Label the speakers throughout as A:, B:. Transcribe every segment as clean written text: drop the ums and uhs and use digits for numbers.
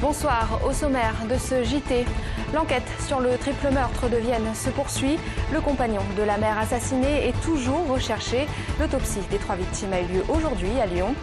A: Bonsoir, au sommaire de ce JT. L'enquête sur le triple meurtre de Vienne se poursuit. Le compagnon de la mère assassinée est toujours recherché. L'autopsie des 3 victimes a eu lieu aujourd'hui à Lyon.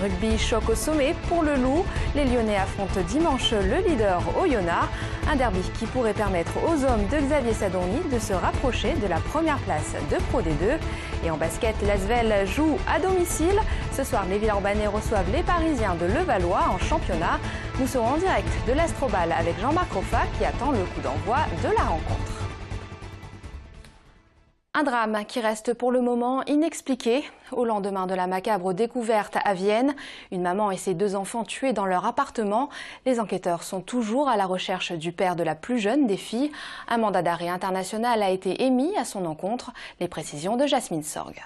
A: Rugby choc au sommet pour le Loup. Les Lyonnais affrontent dimanche le leader Oyonnax. Un derby qui pourrait permettre aux hommes de Xavier Sadourny de se rapprocher de la première place de Pro D2. Et en basket, l'Asvel joue à domicile. Ce soir, les Villeurbanais reçoivent les Parisiens de Levallois en championnat. Nous serons en direct de l'Astrobal avec Jean-Marc Roffa qui attend le coup d'envoi de la rencontre. Un drame qui reste pour le moment inexpliqué. Au lendemain de la macabre découverte à Vienne, une maman et ses 2 enfants tués dans leur appartement, les enquêteurs sont toujours à la recherche du père de la plus jeune des filles. Un mandat d'arrêt international a été émis à son encontre. Les précisions de Jasmine Sorg.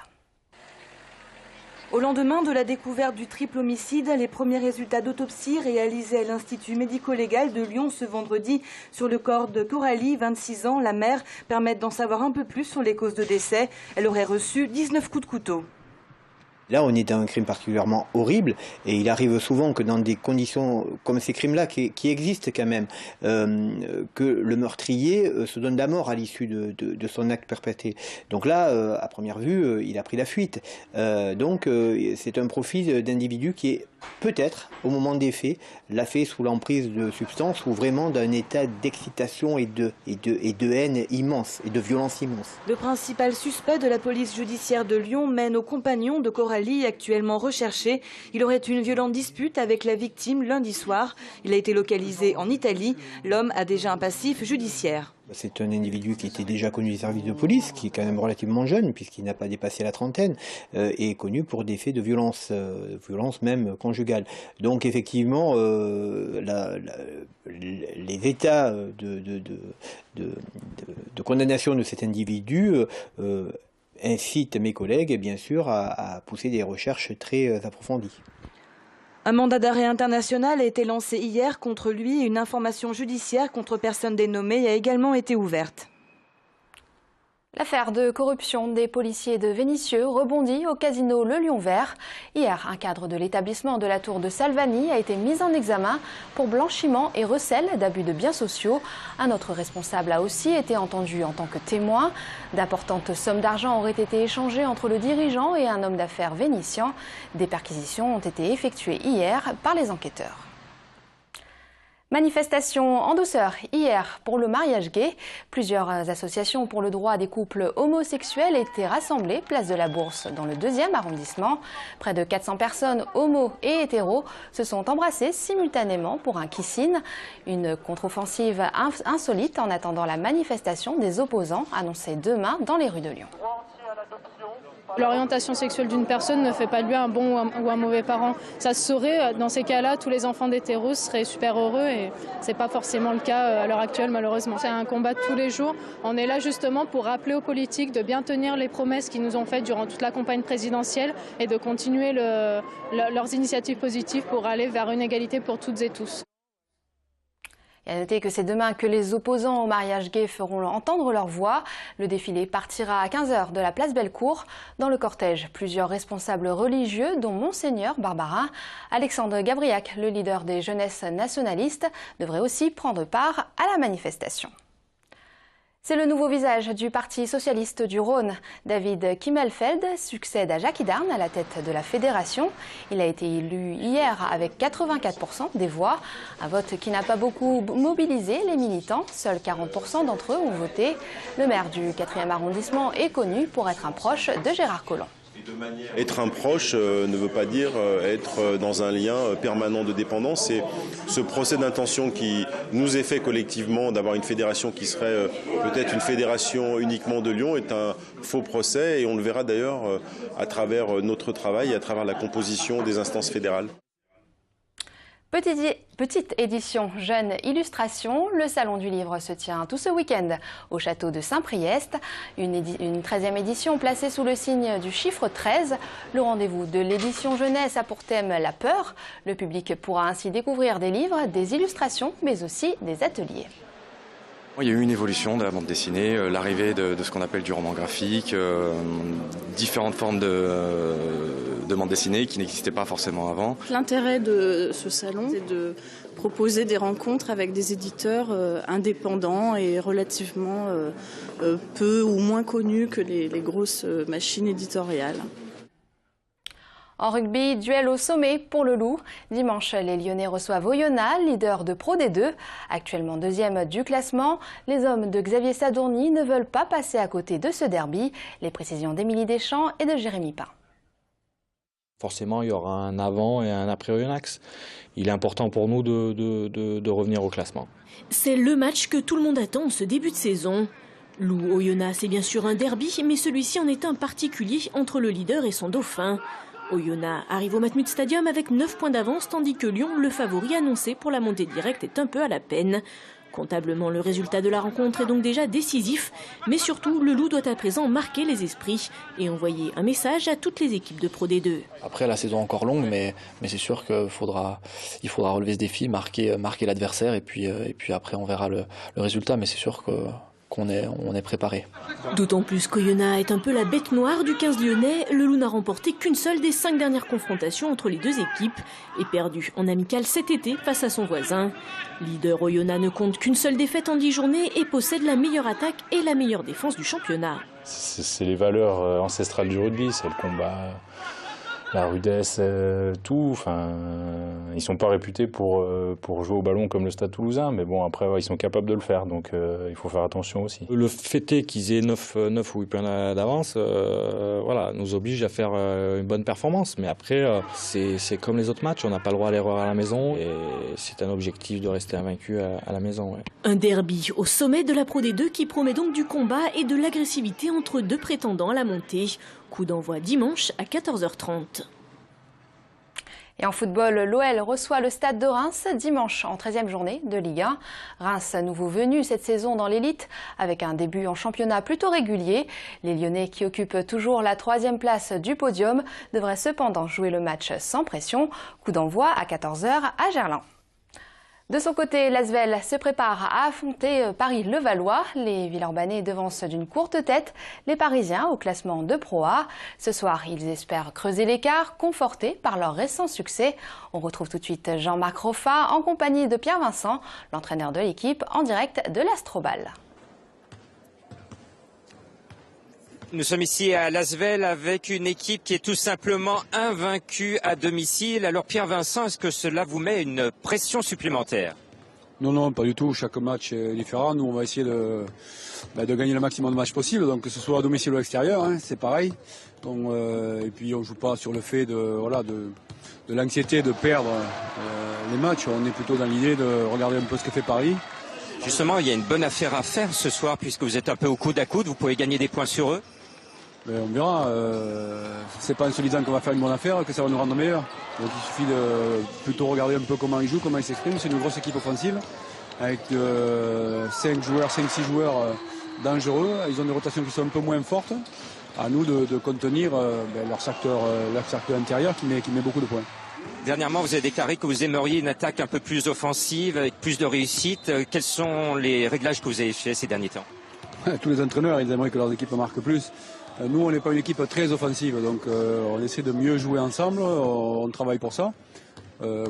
B: Au lendemain de la découverte du triple homicide, les premiers résultats d'autopsie réalisés à l'Institut médico-légal de Lyon ce vendredi sur le corps de Coralie, 26 ans, la mère, permettent d'en savoir un peu plus sur les causes de décès. Elle aurait reçu 19 coups de couteau.
C: Là, on est dans un crime particulièrement horrible et il arrive souvent que dans des conditions comme ces crimes-là, qui existent quand même, que le meurtrier se donne la mort à l'issue de son acte perpétré. Donc là, à première vue, il a pris la fuite. Donc c'est un profil d'individu qui est peut-être, au moment des faits, l'a fait sous l'emprise de substances ou vraiment d'un état d'excitation et de haine immense et de violence immense.
B: Le principal suspect de la police judiciaire de Lyon mène au compagnon de Coralie, actuellement recherché. Il aurait eu une violente dispute avec la victime lundi soir. Il a été localisé en Italie. L'homme a déjà un passif judiciaire.
C: C'est un individu qui était déjà connu des services de police, qui est quand même relativement jeune, puisqu'il n'a pas dépassé la trentaine, et est connu pour des faits de violence, violence même conjugale. Donc effectivement, les états de condamnation de cet individu incitent mes collègues, bien sûr, à pousser des recherches très approfondies.
B: Un mandat d'arrêt international a été lancé hier contre lui et une information judiciaire contre personne dénommée a également été ouverte.
A: L'affaire de corruption des policiers de Vénissieux rebondit au casino Le Lion Vert. Hier, un cadre de l'établissement de la Tour de Salvani a été mis en examen pour blanchiment et recel d'abus de biens sociaux. Un autre responsable a aussi été entendu en tant que témoin. D'importantes sommes d'argent auraient été échangées entre le dirigeant et un homme d'affaires vénitien. Des perquisitions ont été effectuées hier par les enquêteurs. Manifestation en douceur hier pour le mariage gay. Plusieurs associations pour le droit des couples homosexuels étaient rassemblées place de la Bourse dans le 2e arrondissement. Près de 400 personnes homo et hétéros se sont embrassées simultanément pour un kiss-in. Une contre-offensive insolite en attendant la manifestation des opposants annoncée demain dans les rues de Lyon.
D: L'orientation sexuelle d'une personne ne fait pas de lui un bon ou un mauvais parent. Ça se saurait, dans ces cas-là, tous les enfants d'hétéros seraient super heureux et c'est pas forcément le cas à l'heure actuelle malheureusement. C'est un combat de tous les jours. On est là justement pour rappeler aux politiques de bien tenir les promesses qu'ils nous ont faites durant toute la campagne présidentielle et de continuer leurs initiatives positives pour aller vers une égalité pour toutes et tous.
A: Et à noter que c'est demain que les opposants au mariage gay feront entendre leur voix. Le défilé partira à 15 h de la place Bellecour. Dans le cortège, plusieurs responsables religieux, dont Monseigneur Barbarin. Alexandre Gabriac, le leader des jeunesses nationalistes, devrait aussi prendre part à la manifestation. C'est le nouveau visage du Parti socialiste du Rhône. David Kimmelfeld succède à Jacques Hidarn à la tête de la fédération. Il a été élu hier avec 84% des voix. Un vote qui n'a pas beaucoup mobilisé les militants. Seuls 40% d'entre eux ont voté. Le maire du 4e arrondissement est connu pour être un proche de Gérard Collomb.
E: Être un proche ne veut pas dire être dans un lien permanent de dépendance. C'est ce procès d'intention qui nous est fait collectivement d'avoir une fédération qui serait peut-être une fédération uniquement de Lyon est un faux procès et on le verra d'ailleurs à travers notre travail et à travers la composition des instances fédérales.
A: Petite édition jeune illustration, le Salon du Livre se tient tout ce week-end au château de Saint-Priest. Une 13e édition placée sous le signe du chiffre 13. Le rendez-vous de l'édition jeunesse a pour thème la peur. Le public pourra ainsi découvrir des livres, des illustrations, mais aussi des ateliers.
F: Il y a eu une évolution de la bande dessinée, l'arrivée de ce qu'on appelle du roman graphique, différentes formes de de bande dessinée qui n'existait pas forcément avant.
G: L'intérêt de ce salon, c'est de proposer des rencontres avec des éditeurs indépendants et relativement peu ou moins connus que les grosses machines éditoriales.
A: En rugby, duel au sommet pour le Loup. Dimanche, les Lyonnais reçoivent Oyonnax, leader de Pro D2. Actuellement deuxième du classement, les hommes de Xavier Sadourny ne veulent pas passer à côté de ce derby. Les précisions d'Émilie Deschamps et de Jérémy Pain.
H: Forcément, il y aura un avant et un après Oyonnax. Il est important pour nous de revenir au classement.
I: C'est le match que tout le monde attend en ce début de saison. Loup-Oyonnax, c'est bien sûr un derby, mais celui-ci en est un particulier entre le leader et son dauphin. Oyonnax arrive au Matmut Stadium avec 9 points d'avance, tandis que Lyon, le favori annoncé pour la montée directe, est un peu à la peine. Comptablement, le résultat de la rencontre est donc déjà décisif, mais surtout, le Loup doit à présent marquer les esprits et envoyer un message à toutes les équipes de Pro D2.
J: Après, la saison est encore longue, mais c'est sûr qu'il faudra relever ce défi, marquer l'adversaire, et puis après on verra le résultat, mais c'est sûr qu'on est préparé.
I: D'autant plus qu'Oyonnax est un peu la bête noire du 15 lyonnais. Le Loup n'a remporté qu'une seule des 5 dernières confrontations entre les deux équipes et perdu en amical cet été face à son voisin. Leader Oyonnax ne compte qu'une seule défaite en 10 journées et possède la meilleure attaque et la meilleure défense du championnat.
K: C'est les valeurs ancestrales du rugby, c'est le combat, la rudesse, tout. Enfin, ils sont pas réputés pour jouer au ballon comme le Stade Toulousain, mais bon, après, ils sont capables de le faire, donc il faut faire attention aussi.
H: Le fait est qu'ils aient 9 ou 8 points d'avance, voilà, nous oblige à faire une bonne performance. Mais après, c'est comme les autres matchs, on n'a pas le droit à l'erreur à la maison, et c'est un objectif de rester invaincu à la maison. Ouais.
I: Un derby au sommet de la Pro D2 qui promet donc du combat et de l'agressivité entre deux prétendants à la montée. Coup d'envoi dimanche à 14h30.
A: Et en football, l'OL reçoit le Stade de Reims dimanche en 13e journée de Ligue 1. Reims, nouveau venu cette saison dans l'élite, avec un début en championnat plutôt régulier. Les Lyonnais, qui occupent toujours la 3e place du podium, devraient cependant jouer le match sans pression. Coup d'envoi à 14h à Gerland. De son côté, l'Asvel se prépare à affronter Paris-Levallois. Les Villeurbanais devancent d'une courte tête les Parisiens au classement de Pro A. Ce soir, ils espèrent creuser l'écart, confortés par leur récent succès. On retrouve tout de suite Jean-Marc Roffa en compagnie de Pierre Vincent, l'entraîneur de l'équipe, en direct de l'Astrobal.
L: Nous sommes ici à L'Asvel avec une équipe qui est tout simplement invaincue à domicile. Alors Pierre Vincent, est-ce que cela vous met une pression supplémentaire?
M: Non, pas du tout. Chaque match est différent. Nous, on va essayer de gagner le maximum de matchs possible. Donc que ce soit à domicile ou à l'extérieur, hein, c'est pareil. Donc, et puis on joue pas sur le fait de l'anxiété de perdre les matchs. On est plutôt dans l'idée de regarder un peu ce que fait Paris.
L: Justement, il y a une bonne affaire à faire ce soir puisque vous êtes un peu au coude à coude. Vous pouvez gagner des points sur eux.
M: Mais on verra. C'est pas en se disant qu'on va faire une bonne affaire que ça va nous rendre meilleurs. Donc il suffit de plutôt regarder un peu comment ils jouent, comment ils s'expriment. C'est une grosse équipe offensive avec 5-6 joueurs dangereux. Ils ont des rotations qui sont un peu moins fortes. À nous de contenir leur secteur intérieur qui met beaucoup de points.
L: Dernièrement, vous avez déclaré que vous aimeriez une attaque un peu plus offensive, avec plus de réussite. Quels sont les réglages que vous avez fait ces derniers temps?
M: Tous les entraîneurs, ils aimeraient que leurs équipes marquent plus. Nous, on n'est pas une équipe très offensive, donc on essaie de mieux jouer ensemble, on travaille pour ça.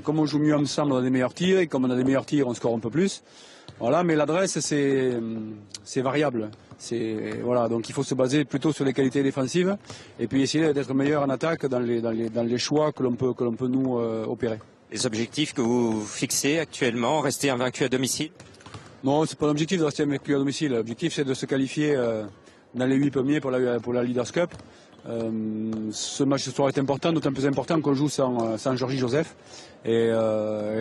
M: Comme on joue mieux ensemble, on a des meilleurs tirs, et comme on a des meilleurs tirs, on score un peu plus. Voilà, mais l'adresse, c'est variable. Voilà, donc il faut se baser plutôt sur les qualités défensives et puis essayer d'être meilleur en attaque dans les choix que l'on peut nous opérer.
L: Les objectifs que vous fixez actuellement, rester invaincu à domicile?
M: Non, c'est pas l'objectif de rester invaincu à domicile. L'objectif, c'est de se qualifier dans les 8 premiers pour la Leaders Cup. Ce match ce soir est important, d'autant plus important qu'on joue sans Georgie Joseph. Et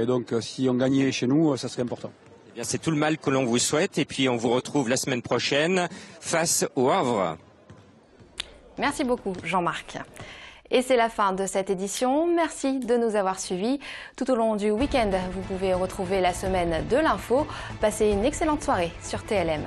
M: donc, si on gagnait chez nous, ça serait important.
L: Eh bien, c'est tout le mal que l'on vous souhaite. Et puis, on vous retrouve la semaine prochaine face au Havre.
A: Merci beaucoup, Jean-Marc. Et c'est la fin de cette édition. Merci de nous avoir suivis. Tout au long du week-end, vous pouvez retrouver la semaine de l'info. Passez une excellente soirée sur TLM.